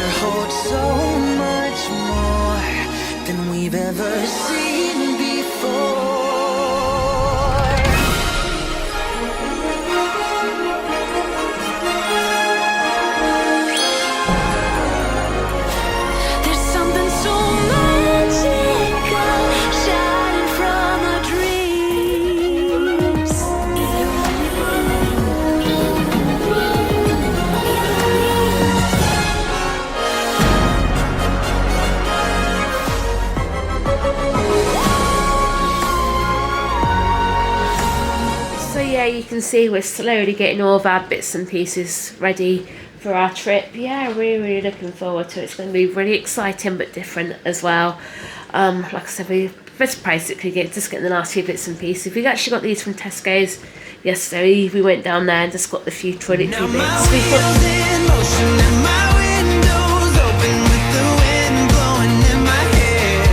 holds so much more than we've ever seen before. There's something so magical shining from our dreams. So yeah, you can see we're slowly getting all of our bits and pieces ready for our trip. Yeah, really looking forward to it. It's going to be really exciting but different as well. Like I said, we just basically just getting the last few bits and pieces. We actually got these from Tesco's yesterday. We went down there and just got the few toiletry Now my bits. We wheels got in motion and my windows open with the wind blowing in my hair.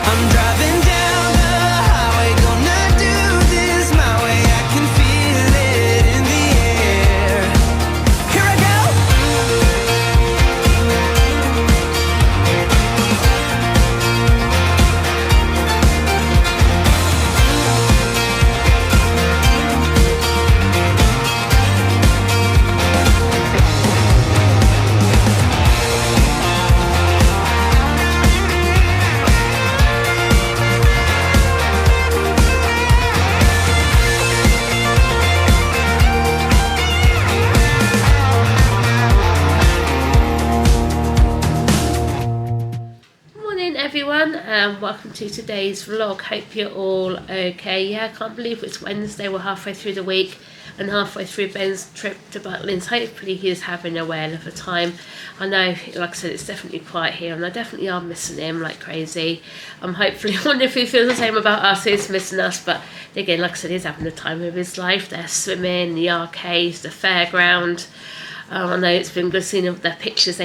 I'm driving down the highway, gonna do this my way. I can feel it in the air. Here I go. Morning everyone, and welcome to today's vlog. Hope you're all okay. Yeah, I can't believe it's Wednesday. We're halfway through the week and halfway through Ben's trip to Butlins. Hopefully he's having a whale of a time. I know, like I said, it's definitely quiet here and I definitely are missing him like crazy. Hopefully, I wonder if he feels the same about us. He's missing us, but again, like I said, he's having the time of his life. They're swimming, the arcades, the fairground. I know it's been good seeing their pictures.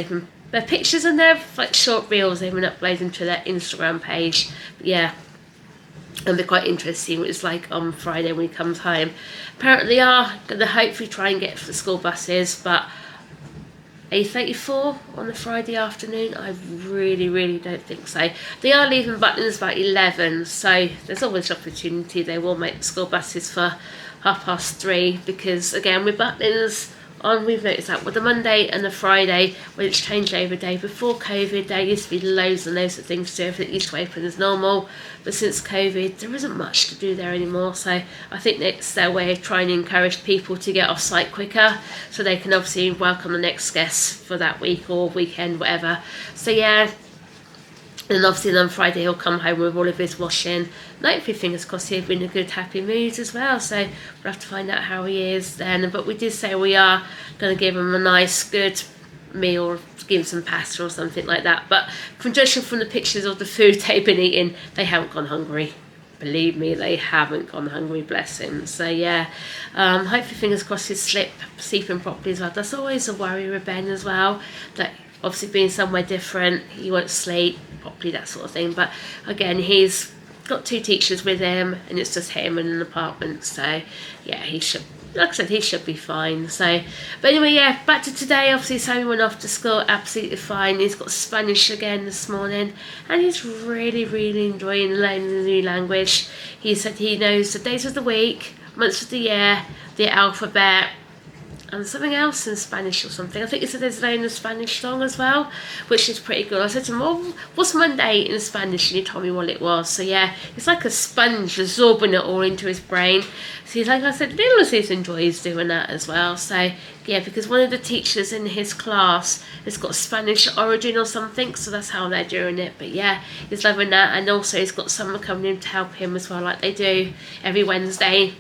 Their pictures and their like short reels they've been uploading to their Instagram page. But yeah, it'll be quite interesting what it's like on Friday when he comes home. Apparently they are going to hopefully try and get for the school buses, but 8:34 on a Friday afternoon, I really don't think so. They are leaving Butlins about 11, so there's always an opportunity they will make school buses for 3:30, because again with Butlins, we've noticed that with the Monday and the Friday, when it's changeover day, before COVID there used to be loads and loads of things to do. Everything used to open as normal, but since COVID there isn't much to do there anymore, so I think it's their way of trying to encourage people to get off site quicker so they can obviously welcome the next guests for that week or weekend, whatever. So yeah, and obviously then on Friday he'll come home with all of his washing. And hopefully, fingers crossed, he'll be in a good, happy mood as well. So we'll have to find out how he is then. But we did say we are going to give him a nice, good meal, give him some pasta or something like that. But from judging from the pictures of the food they've been eating, they haven't gone hungry. Believe me, they haven't gone hungry, bless him. So yeah, hopefully, fingers crossed, he's sleeping properly as well. That's always a worry with Ben as well, that obviously being somewhere different, he won't sleep properly, that sort of thing. But again, he's got 2 teachers with him and it's just him in an apartment, so yeah, he should, like I said, he should be fine. So but anyway, yeah, back to today. Obviously Sammy went off to school absolutely fine. He's got Spanish again this morning and he's really enjoying learning the new language. He said he knows the days of the week, months of the year, the alphabet, and something else in Spanish or something. I think he said there's a Spanish song as well, which is pretty good. I said to him, well, what's Monday in Spanish? And he told me what it was. So yeah, it's like a sponge absorbing it all into his brain. So he's like, I said, Little enjoys doing that as well. So yeah, because one of the teachers in his class has got Spanish origin or something, so that's how they're doing it. But yeah, he's loving that. And also he's got someone coming in to help him as well, like they do every Wednesday.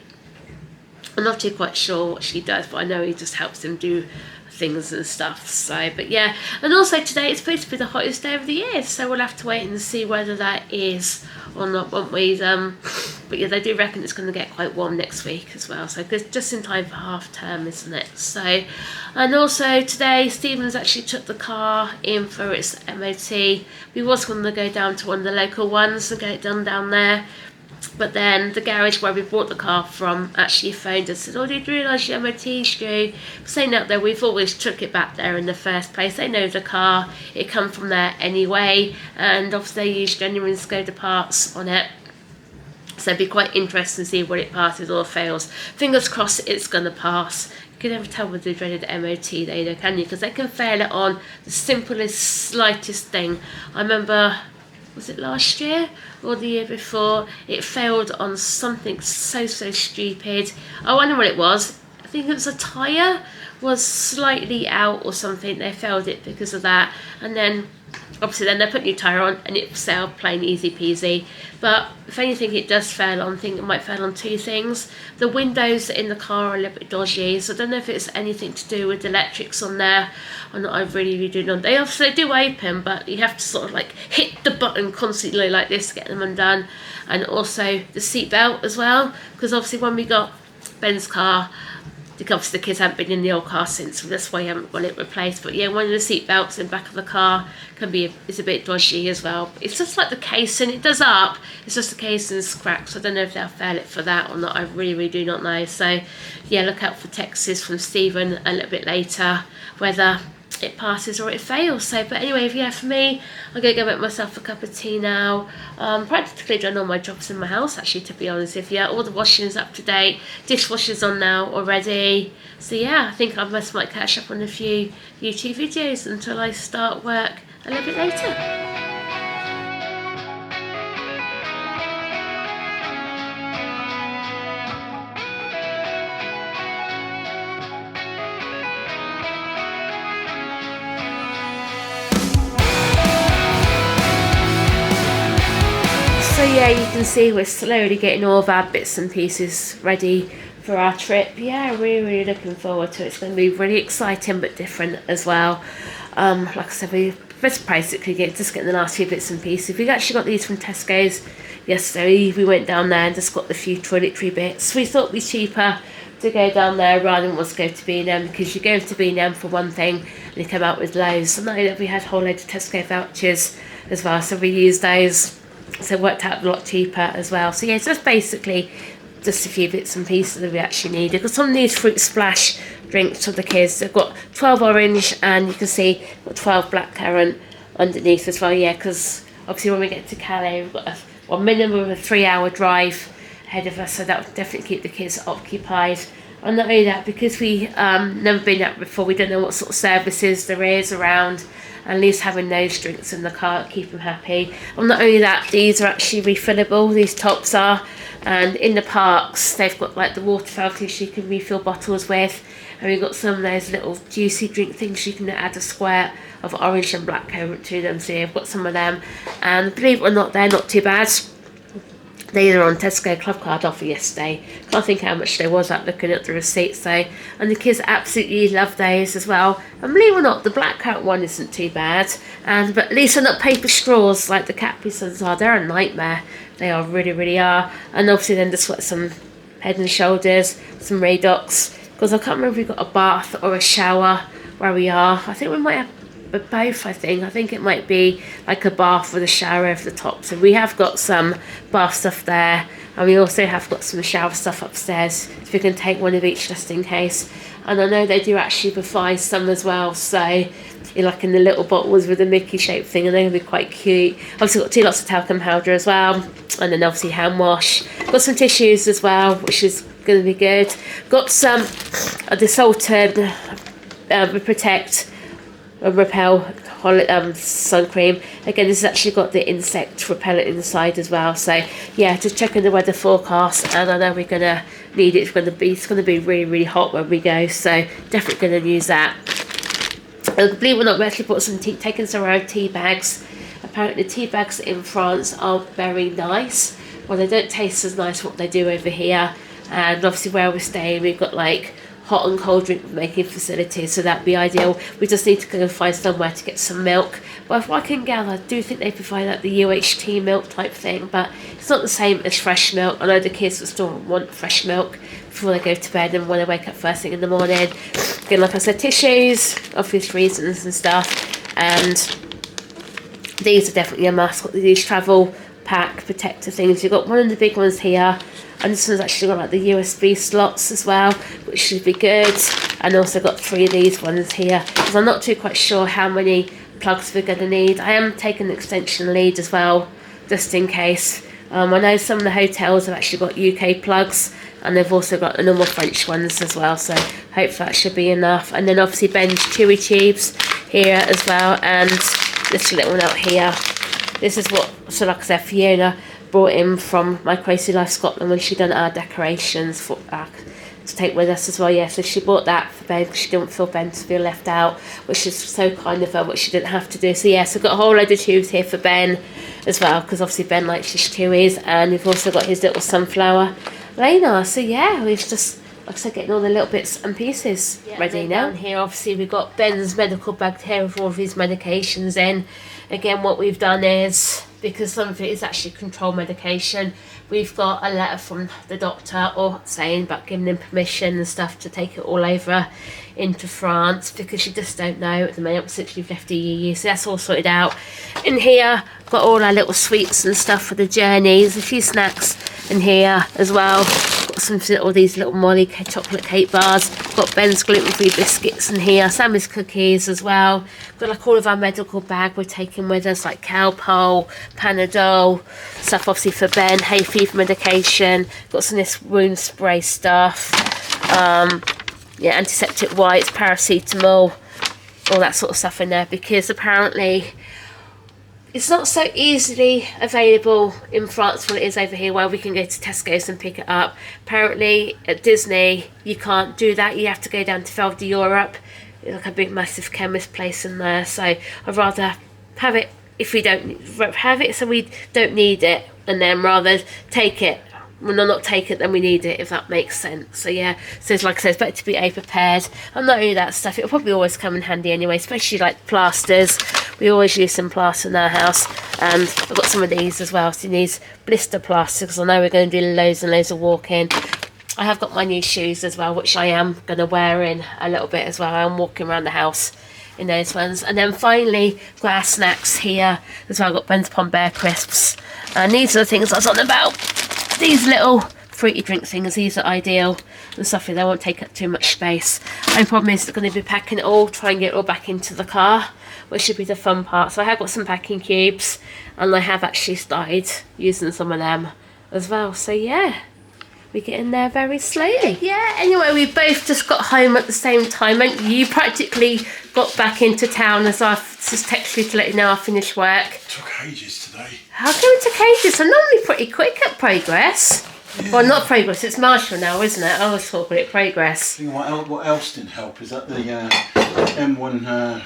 I'm not too quite sure what she does, but I know he just helps them do things and stuff. So, but yeah, and also today it's supposed to be the hottest day of the year, so we'll have to wait and see whether that is or not, won't we? But yeah, they do reckon it's going to get quite warm next week as well, so just in time for half term, isn't it? So, and also today Stephen's actually took the car in for its MOT. We was going to go down to one of the local ones and get it done down there, But then the garage where we bought the car from actually phoned us and said, oh, did you realise your MOT's due? Saying that though, we've always took it back there in the first place. They know the car, it come from there anyway, and obviously they use genuine Skoda parts on it. So it'd be quite interesting to see what it passes or fails. Fingers crossed it's going to pass. You can never tell with the dreaded MOT though, can you? Because they can fail it on the simplest, slightest thing. I remember, was it last year or the year before? It failed on something so stupid. I wonder what it was. I think it was a tyre was slightly out or something. They failed it because of that. And then obviously then they put new tyre on and it sailed plain easy peasy. But if anything it does fail on, I think it might fail on two things. The windows in the car are a little bit dodgy, so I don't know if it's anything to do with the electrics on there. I'm not really doing on. They obviously do open, but you have to sort of like hit the button constantly like this to get them undone. And also the seat belt as well, because obviously when we got Ben's car, obviously the kids haven't been in the old car since, so that's why you haven't got it replaced. But yeah, one of the seat belts in the back of the car is a bit dodgy as well. It's just like the casing, it does up, it's just the casing's cracked, so I don't know if they'll fail it for that or not. I really do not know. So yeah, look out for texts from Stephen a little bit later whether it passes or it fails. So but anyway, yeah, for me, I'm gonna go make myself a cup of tea now. Practically done all my jobs in my house actually, to be honest with you. All the washing's up to date, dishwasher's on now already. So yeah, I think I might catch up on a few YouTube videos until I start work a little bit later. So yeah, you can see we're slowly getting all of our bits and pieces ready for our trip. Yeah, really looking forward to it. It's going to be really exciting but different as well. Like I said, we just basically just getting the last few bits and pieces. We actually got these from Tesco's yesterday. We went down there and just got the few toiletry bits. We thought it'd be cheaper to go down there rather than go to B&M, because you go to B&M for one thing and you come out with loads. So not only that, we had a whole load of Tesco vouchers as well, so we used those. So it worked out a lot cheaper as well. So yeah, it's just basically just a few bits and pieces that we actually needed. Because some of these fruit splash drinks for the kids, they've got 12 orange and you can see got 12 blackcurrant underneath as well. Yeah, because obviously when we get to Calais, we've got a minimum of a 3-hour drive ahead of us, so that will definitely keep the kids occupied. And not only that, because we never been out before, we don't know what sort of services there is around. At least having those drinks in the car keep them happy. And not only that, these are actually refillable, these tops are. And in the parks, they've got like the water fountains you can refill bottles with. And we've got some of those little juicy drink things you can add a squirt of orange and blackcurrant to them. So yeah, I've got some of them. And believe it or not, they're not too bad. They were on Tesco Club Card offer yesterday. Can't think how much they was at looking at the receipts though. And the kids absolutely love those as well. And believe it or not, the blackcurrant one isn't too bad. But at least they're not paper straws like the Capri Suns are. They're a nightmare. They are, really are. And obviously then just got some Head and Shoulders, some Radox. Because I can't remember if we've got a bath or a shower where we are. I think we might have both. I think it might be like a bath with a shower over the top. So we have got some bath stuff there, and we also have got some shower stuff upstairs, so we can take one of each just in case. And I know they do actually provide some as well, so like in the little bottles with the Mickey shaped thing, and they're gonna be quite cute. Obviously got 2 lots of talcum powder as well, and then obviously hand wash. Got some tissues as well, which is gonna be good. Got some the Salted Protect Repel sun cream. Again, this has actually got the insect repellent inside as well. So yeah, just checking the weather forecast, and I know we're gonna need it. It's gonna be really hot when we go, so definitely gonna use that. And believe it or not, we actually bought some taken some around tea bags. Apparently the tea bags in France are very nice. Well, they don't taste as nice what they do over here. And obviously where we're staying, we've got like hot and cold drink making facilities, so that'd be ideal. We just need to go and find somewhere to get some milk. But if I can gather, I do think they provide like the UHT milk type thing, but it's not the same as fresh milk. I know the kids will still want fresh milk before they go to bed and when they wake up first thing in the morning. Again, like I said, tissues, obvious reasons and stuff. And these are definitely a must. Got these travel pack protector things. You've got one of the big ones here, and this one's actually got like the USB slots as well, which should be good. And also got 3 of these ones here, because I'm not too quite sure how many plugs we're going to need. I am taking an extension lead as well, just in case. I know some of the hotels have actually got UK plugs, and they've also got the normal French ones as well, so hopefully that should be enough. And then obviously Ben's Chewy tubes here as well, and this little one out here. This is what, so like I said, Fiona brought in from My Crazy Life Scotland when she done our decorations for to take with us as well. Yeah, so she bought that for Ben because she didn't feel Ben to feel left out, which is so kind of her, what she didn't have to do. So yeah, so I've got a whole load of tubes here for Ben as well, because obviously Ben likes his chewies, and we've also got his little sunflower Lena. So yeah, we've just, like I said, getting all the little bits and pieces ready now. Down here, obviously, we've got Ben's medical bag here with all of his medications in. Again, what we've done is, because some of it is actually controlled medication, we've got a letter from the doctor or saying about giving him permission and stuff to take it all over into France, because you just don't know at the moment since you've left the EU. So that's all sorted out. In here, got all our little sweets and stuff for the journeys, a few snacks in here as well. Got some all these little Molly chocolate cake bars. Got Ben's gluten-free biscuits in here, Sammy's cookies as well. Got like all of our medical bag we're taking with us, like Calpol, Panadol, stuff obviously for Ben, hay fever medication. Got some of this wound spray stuff. Yeah, antiseptic wipes, paracetamol, all that sort of stuff in there, because apparently it's not so easily available in France when it is over here, where we can go to Tesco's and pick it up. Apparently at Disney you can't do that, you have to go down to Val d'Europe. It's like a big massive chemist place in there, so I'd rather have it if we don't have it, so we don't need it, and then rather take it. When I not take it, then we need it, if that makes sense. So yeah, so it's like I said, it's better to be prepared. And not only that stuff, it'll probably always come in handy anyway, especially like plasters. We always use some plaster in our house, and I've got some of these as well. So these blister plasters, because I know we're going to do loads and loads of walking. I have got my new shoes as well, which I am going to wear in a little bit as well. I'm walking around the house in those ones. And then finally, got our snacks here as well. I've got Ben's Pond Bear crisps, and these are the things I was on about. These little fruity drink things, these are ideal and stuff. They won't take up too much space. My problem is going to be packing it all, try and get it all back into the car, which should be the fun part. So I have got some packing cubes, and I have actually started using some of them as well. So yeah, we get in there very slowly. Yeah, anyway, we both just got home at the same time, and you practically got back into town as I've just texted you to let you know I finished work. It took ages today. How come it took ages? I'm normally pretty quick at Progress. Yeah. Well, not Progress, it's Marshall now, isn't it? I always talk about it, Progress. You know what else didn't help is that the M1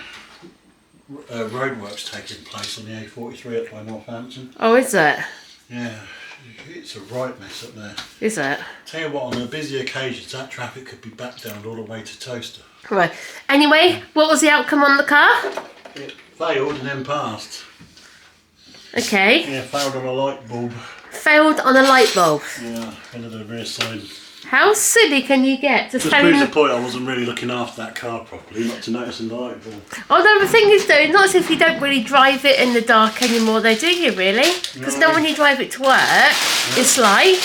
roadworks taking place on the A43 up by Northampton. Oh, is it? Yeah, it's a right mess up there. Is it? Tell you what, on a busy occasions, that traffic could be backed down all the way to Toaster. Right. Anyway, what was the outcome on the car? It failed and then passed. Okay. Yeah, failed on a light bulb. Failed on a light bulb? Yeah, under the rear side. How silly can you get? Just proves the point I wasn't really looking after that car properly, not to notice the light bulb. Although the thing is though, it's not as if you don't really drive it in the dark anymore though, do you really? Because no, when you drive it to work, it's light,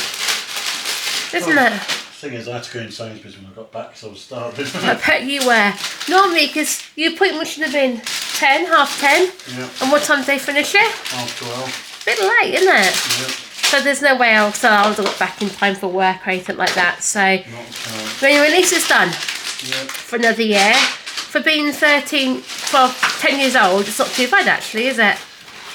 isn't it? The thing is, I had to go in Sainsbury's when I got back, so I was starving. I bet you were. Normally, because you pretty should have been 10, half 10. Yeah. And what time did they finish it? Half 12. Bit late, isn't it? Yeah. So there's no way else I would have got back in time for work or anything like that. So, but anyway, at least it's done. Yeah. For another year. For being 13, 12, 10 years old, it's not too bad actually, is it?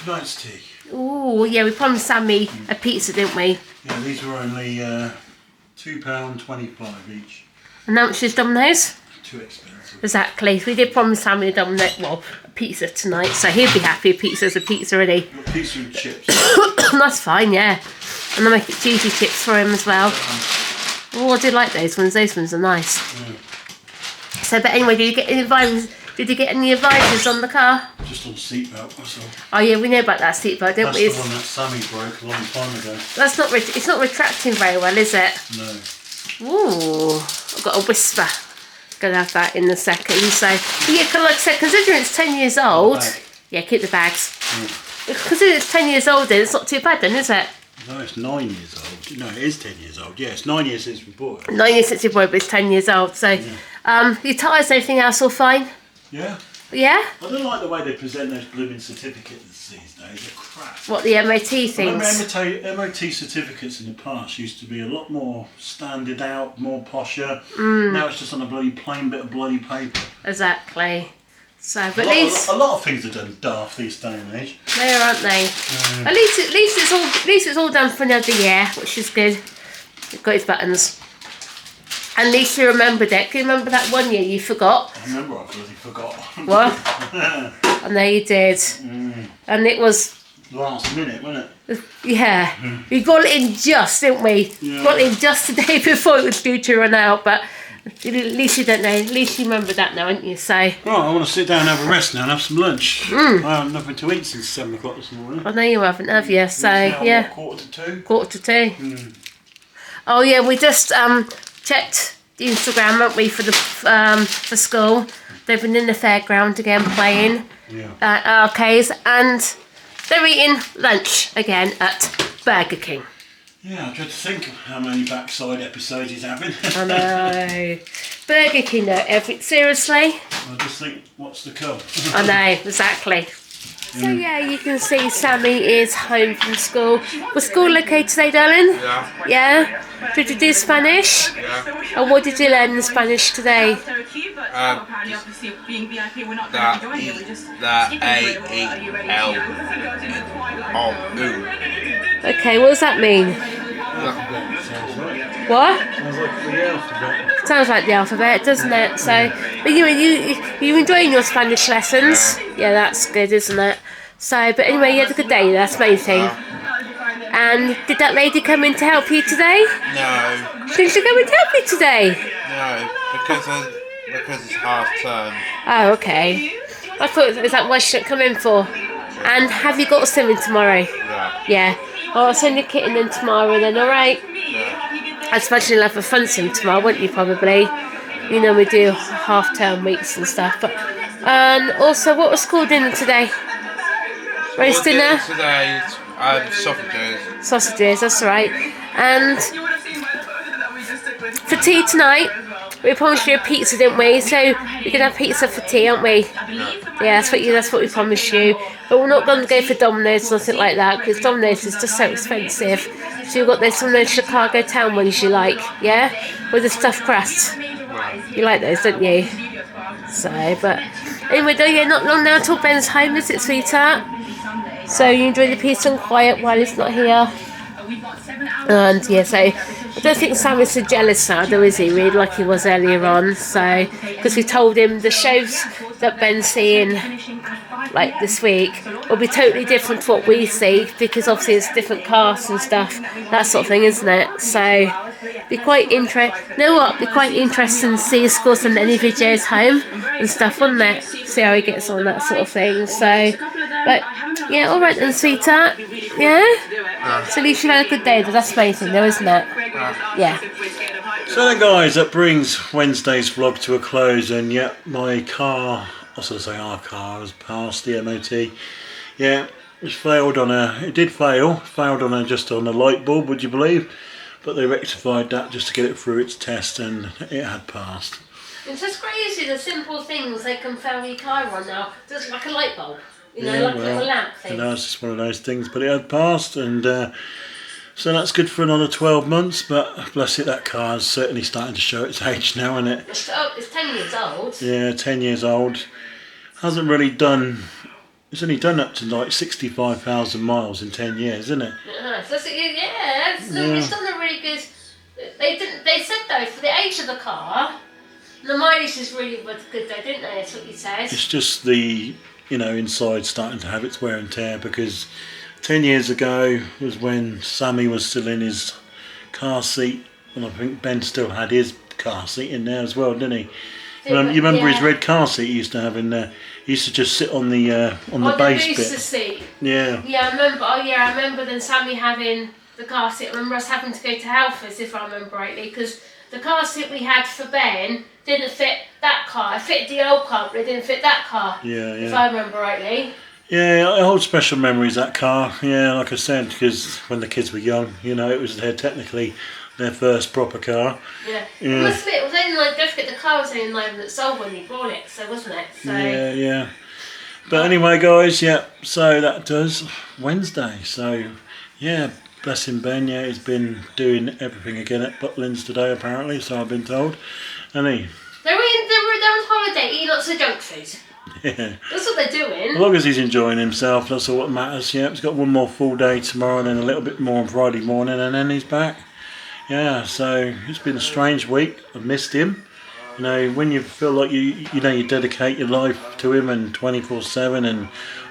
Tonight's tea. Ooh, yeah, we promised Sammy a pizza, didn't we? Yeah, these were only £2.25 each. And how much is Domino's? Too expensive. Exactly. We did promise Sammy a Domino's, well, a pizza tonight, so he'll be happy. Pizza's a pizza, really. Pizza and chips. That's fine, yeah. And I'll make it cheesy chips for him as well. Oh, I do like those ones. Those ones are nice. Yeah. So, but anyway, did you get any advice? Did you get any advices on the car? Just on the seatbelt, that's all. Oh yeah, we know about that seatbelt, don't we? That's the one that Sammy broke a long time ago. That's not. It's not retracting very well, is it? No. Ooh, I've got a whisper. Gonna have that in a second. So yeah, like I said, considering it's 10 years old. Yeah, keep the bags. Because it's 10 years old then, it's not too bad then, is it? No, it's 9 years old. No, it is 10 years old. Yeah, it's 9 years since we bought it. 9 years since you bought it, but it's 10 years old. So, your tyres, everything else all fine? Yeah. Yeah? I don't like the way they present those blooming certificates these days. They're crap. What, the MOT things? Remember MOT certificates in the past used to be a lot more standard out, more posher. Now it's just on a bloody plain bit of bloody paper. Exactly. So, but at least a lot of things are done daft these day and age. they are, aren't they? At least it's all done for another year, which is good. You've got his buttons. And at least you remembered it. Can you remember that one year you forgot? I remember I bloody forgot. What? I know you did. And it was Last minute, wasn't it? yeah. We got it in just, didn't we? Yeah. Got it in just the day before it was due to run out, but at least you don't know. At least you remember that now, haven't you? So Right, I want to sit down and have a rest now and have some lunch. I haven't nothing to eat since 7 o'clock this morning. I know you haven't, have you? So It's now, yeah. what, 1:45? 1:45. Oh yeah, we just checked the Instagram, haven't we, for the for school. They've been in the fairground again playing at arcades, and they're eating lunch again at Burger King. Yeah, I dread to think of how many backside episodes he's having. I know. Burger King though, seriously? I just think, what's to come? I know, exactly. So yeah, you can see Sammy is home from school. Was school okay today, darling? Yeah. Yeah? Did you do Spanish? Yeah. And what did you learn in Spanish today? Okay, what does that mean? What? Sounds like the alphabet, doesn't it? So, but you enjoying your Spanish lessons? Yeah, that's good, isn't it? So, but anyway, you had a good day. That's the main thing. And did that lady come in to help you today? No. Did she come in to help you today? No, because it's half term. Oh, okay. I thought is that what she should come in for? And have you got swimming tomorrow? Yeah. Yeah. Oh, I'll send your kitten in tomorrow then, alright? Yeah. I suppose you'll have a fun sim tomorrow, won't you, probably? You know, we do half-term weeks and stuff. But and also, what was school dinner today? Roast dinner? Today, sausages. Sausages, that's right. And for tea tonight, we promised you a pizza, didn't we? So we're gonna have pizza for tea, aren't we? Yeah, that's what we promised you. But we're not going to go for Domino's or nothing like that, because Domino's is just so expensive. So you've got those Domino's Chicago Town ones you like, yeah? With the stuffed crust. You like those, don't you? So, but anyway, not long now till Ben's home, is it, sweetheart? So you enjoy the peace and quiet while he's not here. And yeah, so I don't think Sam is so jealous now, though, is he? Really, like he was earlier on. So, because we told him the shows that Ben's seeing, like this week, will be totally different to what we see, because obviously it's different casts and stuff, that sort of thing, isn't it? So, be quite interesting. You know what? Be quite interesting to see if Score send any videos home and stuff, wouldn't it? See how he gets on, that sort of thing. So, but yeah, all right then, sweetheart. Yeah. So at least you've had a good day. That's amazing, though, isn't it? Yeah. So then, guys, that brings Wednesday's vlog to a close, and yet my car, I sort of say our car, has passed the MOT. Yeah, failed on just on a light bulb, would you believe? But they rectified that just to get it through its test, and it had passed. It's just crazy, the simple things they can fail your car on now, just like a light bulb. You know, Yeah, like a little lamp thing. You know, it's just one of those things, but it had passed, and so that's good for another 12 months, but bless it, that car is certainly starting to show its age now, isn't it? It's 10 years old. Yeah, 10 years old. Hasn't really done, it's only done up to like 65,000 miles in 10 years, isn't it? It's done a really good. They said though, for the age of the car, the mileage is really good though, didn't they? That's what you said. It's just the, inside starting to have its wear and tear, because 10 years ago was when Sammy was still in his car seat, and I think Ben still had his car seat in there as well, didn't he? You remember his red car seat he used to have in there? He used to just sit on the base bit. booster seat. Yeah. Yeah, I remember then Sammy having the car seat. I remember us having to go to Halfords, if I remember rightly, because the car seat we had for Ben didn't fit that car. It fitted the old car, but it didn't fit that car. Yeah. If I remember rightly. Yeah, I hold special memories, that car. Yeah, like I said, because when the kids were young, you know, it was technically their first proper car. Yeah. Yeah. It must admit, it was only like, don't forget the car was only 9 minutes old when you bought it, so wasn't it? So. Yeah, yeah. But anyway, guys, yeah, so that does Wednesday. So, yeah, bless him, Ben. Yeah, he's been doing everything again at Butlins today, apparently, so I've been told. And They're on holiday, eating lots of junk food. yeah. That's what they're doing. As long as he's enjoying himself, that's all what matters. Yeah, he's got one more full day tomorrow and then a little bit more on Friday morning and then he's back. Yeah, so it's been a strange week. I've missed him. You know, when you feel like you dedicate your life to him and 24/7 and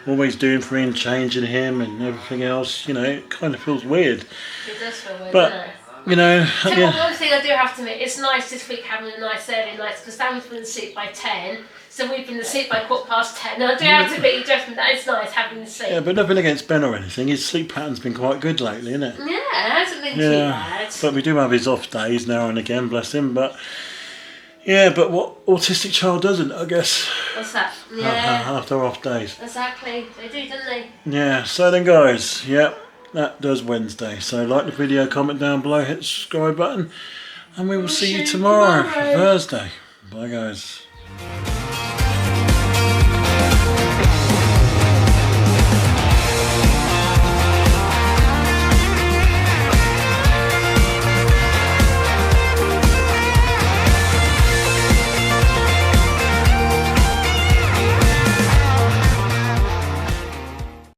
always doing for him, changing him and everything else, you know, it kind of feels weird. It does feel weird, But, doesn't it? you know, So yeah. one thing I do have to admit, it's nice this week having a nice early night because Dan's been asleep by 10, so we've been asleep by 10:15. Now I do have to admit, Justin, that it's nice having the sleep. Yeah, but nothing against Ben or anything. His sleep pattern's been quite good lately, isn't it? Yeah, it hasn't been too bad. But we do have his off days now and again, bless him. But yeah, but what autistic child doesn't, I guess, What's that? Yeah, after off days. exactly. They do, don't they? Yeah, so then guys, yeah, that does Wednesday. So like the video, comment down below, hit the subscribe button, and we will see you tomorrow for Thursday. Bye guys.